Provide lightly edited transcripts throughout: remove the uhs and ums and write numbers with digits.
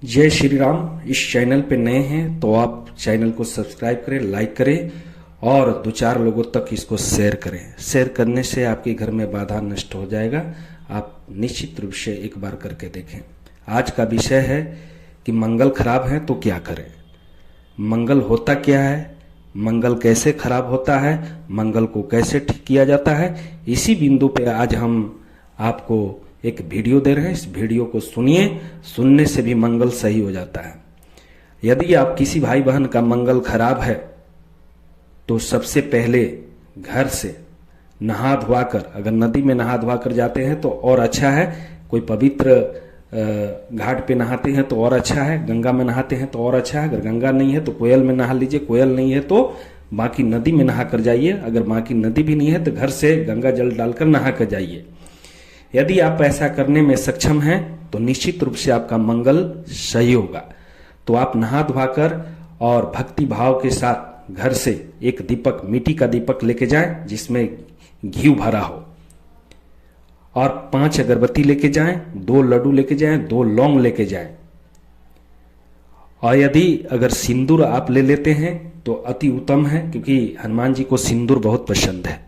जय श्री राम। इस चैनल पे नए हैं तो आप चैनल को सब्सक्राइब करें, लाइक करें और दो चार लोगों तक इसको शेयर करें। शेयर करने से आपके घर में बाधा नष्ट हो जाएगा। आप निश्चित रूप से एक बार करके देखें। आज का विषय है कि मंगल खराब है तो क्या करें। मंगल होता क्या है, मंगल कैसे खराब होता है, मंगल को कैसे ठीक किया जाता है, इसी बिंदु पे आज हम आपको एक वीडियो दे रहे हैं। इस वीडियो को सुनिए, सुनने से भी मंगल सही हो जाता है। यदि आप किसी भाई बहन का मंगल खराब है तो सबसे पहले घर से नहा धुआ कर, अगर नदी में नहा धुआ कर जाते हैं तो और अच्छा है, कोई पवित्र घाट पे नहाते हैं तो और अच्छा है, गंगा में नहाते हैं तो और अच्छा है। अगर गंगा नहीं है तो कोयल में नहा लीजिए, कोयल नहीं है तो बाकी नदी में नहा कर जाइए। अगर बाकी नदी भी नहीं है तो घर से गंगा जल डालकर नहा कर जाइए। यदि आप ऐसा करने में सक्षम हैं तो निश्चित रूप से आपका मंगल सही होगा। तो आप नहा धोकर और भक्ति भाव के साथ घर से एक दीपक, मिट्टी का दीपक लेके जाएं जिसमें घी भरा हो, और 5 अगरबत्ती लेके जाएं, 2 लड्डू लेके जाएं, 2 लौंग लेके जाएं। और यदि अगर सिंदूर आप ले लेते हैं तो अति उत्तम है, क्योंकि हनुमान जी को सिंदूर बहुत पसंद है।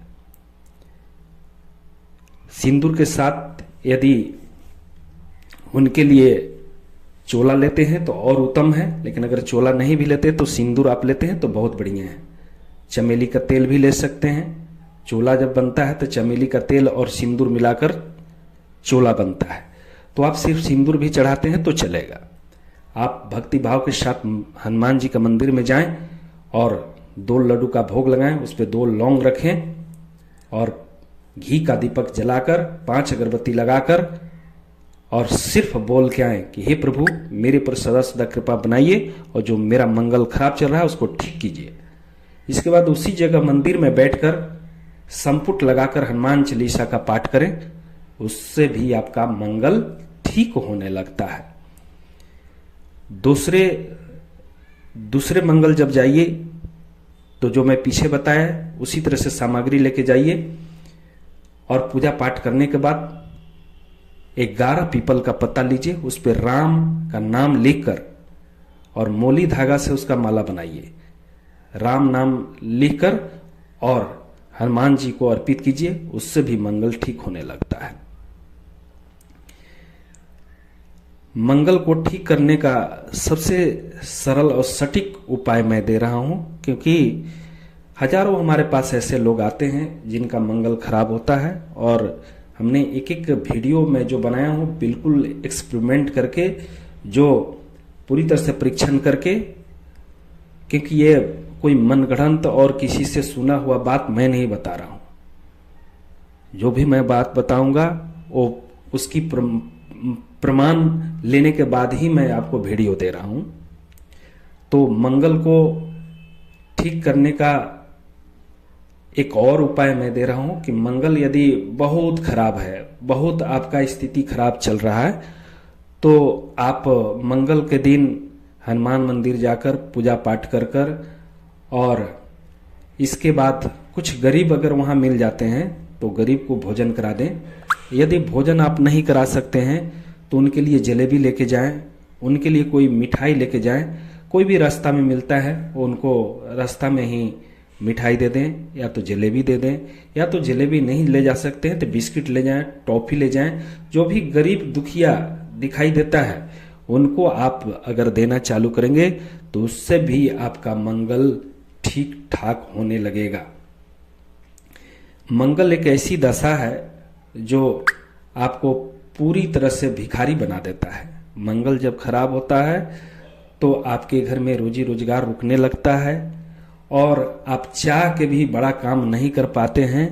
सिंदूर के साथ यदि उनके लिए चोला लेते हैं तो और उत्तम है, लेकिन अगर चोला नहीं भी लेते तो सिंदूर आप लेते हैं तो बहुत बढ़िया है। चमेली का तेल भी ले सकते हैं। चोला जब बनता है तो चमेली का तेल और सिंदूर मिलाकर चोला बनता है। तो आप सिर्फ सिंदूर भी चढ़ाते हैं तो चलेगा। आप भक्ति भाव के साथ हनुमान जी का मंदिर में जाएं और 2 लड्डू का भोग लगाएं, उस पर 2 लौंग रखें और घी का दीपक जलाकर 5 अगरबत्ती लगाकर और सिर्फ बोल के आए कि हे प्रभु, मेरे पर सदा सदा कृपा बनाइए और जो मेरा मंगल खराब चल रहा है उसको ठीक कीजिए। इसके बाद उसी जगह मंदिर में बैठकर संपुट लगाकर हनुमान चालीसा का पाठ करें, उससे भी आपका मंगल ठीक होने लगता है। दूसरे मंगल जब जाइए तो जो मैं पीछे बताया उसी तरह से सामग्री लेके जाइए और पूजा पाठ करने के बाद 11 पीपल का पत्ता लीजिए, उस पर राम का नाम लिखकर और मोली धागा से उसका माला बनाइए। राम नाम लिखकर और हनुमान जी को अर्पित कीजिए, उससे भी मंगल ठीक होने लगता है। मंगल को ठीक करने का सबसे सरल और सटीक उपाय मैं दे रहा हूं, क्योंकि हजारों हमारे पास ऐसे लोग आते हैं जिनका मंगल खराब होता है, और हमने एक एक वीडियो में जो बनाया हूं बिल्कुल एक्सपेरिमेंट करके, जो पूरी तरह से परीक्षण करके, क्योंकि ये कोई मनगढ़ंत और किसी से सुना हुआ बात मैं नहीं बता रहा हूं। जो भी मैं बात बताऊंगा वो उसकी प्रमाण लेने के बाद ही मैं आपको वीडियो दे रहा हूं। तो मंगल को ठीक करने का एक और उपाय मैं दे रहा हूं कि मंगल यदि बहुत खराब है, बहुत आपका स्थिति खराब चल रहा है, तो आप मंगल के दिन हनुमान मंदिर जाकर पूजा पाठ कर कर और इसके बाद कुछ गरीब अगर वहां मिल जाते हैं तो गरीब को भोजन करा दें। यदि भोजन आप नहीं करा सकते हैं तो उनके लिए जलेबी लेके जाएं, उनके लिए कोई मिठाई लेके जाएं। कोई भी रास्ता में मिलता है वो उनको रास्ता में ही मिठाई दे दें या तो जलेबी दे दें, या तो जलेबी नहीं ले जा सकते हैं तो बिस्किट ले जाएं, टॉफी ले जाएं। जो भी गरीब दुखिया दिखाई देता है उनको आप अगर देना चालू करेंगे तो उससे भी आपका मंगल ठीक ठाक होने लगेगा। मंगल एक ऐसी दशा है जो आपको पूरी तरह से भिखारी बना देता है। मंगल जब खराब होता है तो आपके घर में रोजी रोजगार रुकने लगता है और आप चाह के भी बड़ा काम नहीं कर पाते हैं।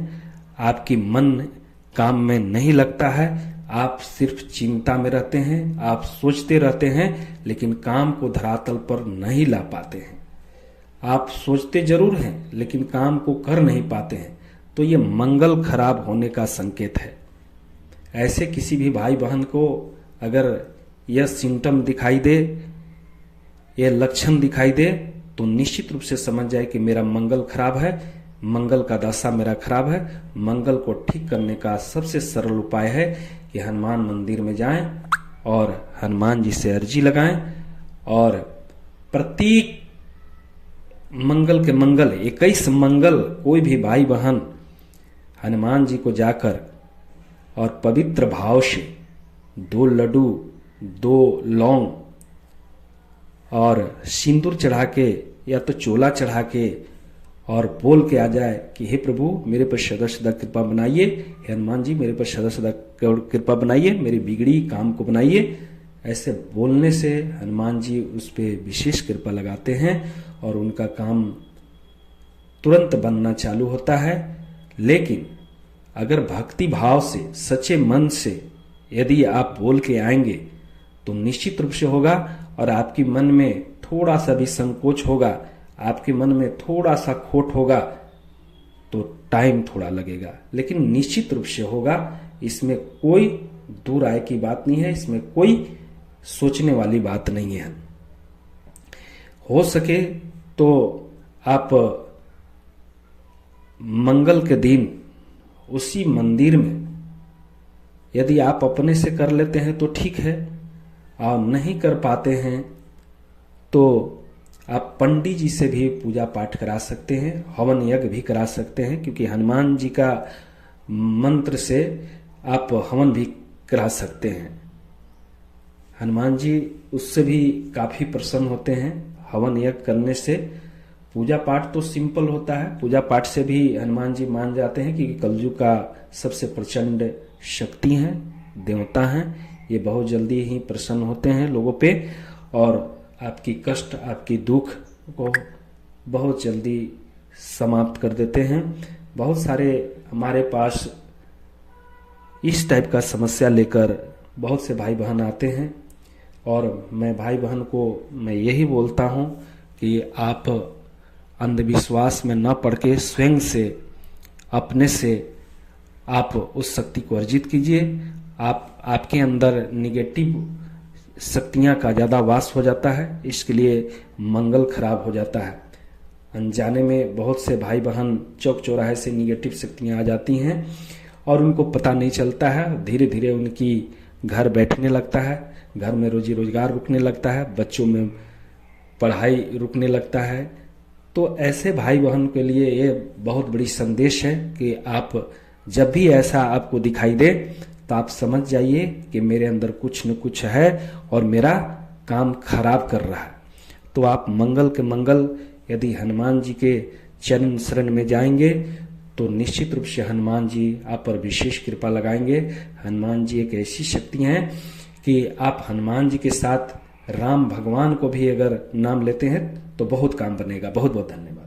आपकी मन काम में नहीं लगता है, आप सिर्फ चिंता में रहते हैं, आप सोचते रहते हैं लेकिन काम को धरातल पर नहीं ला पाते हैं। आप सोचते जरूर हैं लेकिन काम को कर नहीं पाते हैं। तो ये मंगल खराब होने का संकेत है। ऐसे किसी भी भाई बहन को अगर यह सिम्टम दिखाई दे, यह लक्षण दिखाई दे, तो निश्चित रूप से समझ जाए कि मेरा मंगल खराब है, मंगल का दशा मेरा खराब है। मंगल को ठीक करने का सबसे सरल उपाय है कि हनुमान मंदिर में जाएं और हनुमान जी से अर्जी लगाएं और प्रत्येक मंगल के मंगल 21 मंगल कोई भी भाई बहन हनुमान जी को जाकर और पवित्र भाव से 2 लड्डू 2 लौंग और सिंदूर चढ़ा के या तो चोला चढ़ा के और बोल के आ जाए कि हे प्रभु मेरे पर सदा सदा कृपा बनाइए, हे हनुमान जी मेरे पर सदा सदा कृपा बनाइए, मेरी बिगड़ी काम को बनाइए। ऐसे बोलने से हनुमान जी उस पर विशेष कृपा लगाते हैं और उनका काम तुरंत बनना चालू होता है। लेकिन अगर भक्ति भाव से सच्चे मन से यदि आप बोल के आएंगे तो निश्चित रूप से होगा। और आपकी मन में थोड़ा सा भी संकोच होगा, आपके मन में थोड़ा सा खोट होगा तो टाइम थोड़ा लगेगा, लेकिन निश्चित रूप से होगा। इसमें कोई दूर आए की बात नहीं है, इसमें कोई सोचने वाली बात नहीं है। हो सके तो आप मंगल के दिन उसी मंदिर में यदि आप अपने से कर लेते हैं तो ठीक है, और नहीं कर पाते हैं तो आप पंडित जी से भी पूजा पाठ करा सकते हैं, हवन यज्ञ भी करा सकते हैं, क्योंकि हनुमान जी का मंत्र से आप हवन भी करा सकते हैं। हनुमान जी उससे भी काफी प्रसन्न होते हैं। हवन यज्ञ करने से पूजा पाठ तो सिंपल होता है, पूजा पाठ से भी हनुमान जी मान जाते हैं कि कलयुग का सबसे प्रचंड शक्ति हैं, देवता हैं। ये बहुत जल्दी ही प्रसन्न होते हैं लोगों पे और आपकी कष्ट आपकी दुख को बहुत जल्दी समाप्त कर देते हैं। बहुत सारे हमारे पास इस टाइप का समस्या लेकर बहुत से भाई बहन आते हैं और मैं भाई बहन को मैं यही बोलता हूँ कि आप अंधविश्वास में न पड़ के स्वयं से अपने से आप उस शक्ति को अर्जित कीजिए। आपके अंदर निगेटिव शक्तियां का ज़्यादा वास हो जाता है, इसके लिए मंगल खराब हो जाता है। अनजाने में बहुत से भाई बहन चौक चौराहे से निगेटिव शक्तियां आ जाती हैं और उनको पता नहीं चलता है। धीरे धीरे उनकी घर बैठने लगता है, घर में रोजी रोजगार रुकने लगता है, बच्चों में पढ़ाई रुकने लगता है। तो ऐसे भाई बहन के लिए ये बहुत बड़ी संदेश है कि आप जब भी ऐसा आपको दिखाई दे तो आप समझ जाइए कि मेरे अंदर कुछ न कुछ है और मेरा काम खराब कर रहा है। तो आप मंगल के मंगल यदि हनुमान जी के चरण शरण में जाएंगे तो निश्चित रूप से हनुमान जी आप पर विशेष कृपा लगाएंगे। हनुमान जी एक ऐसी शक्ति हैं कि आप हनुमान जी के साथ राम भगवान को भी अगर नाम लेते हैं तो बहुत काम बनेगा। बहुत बहुत धन्यवाद।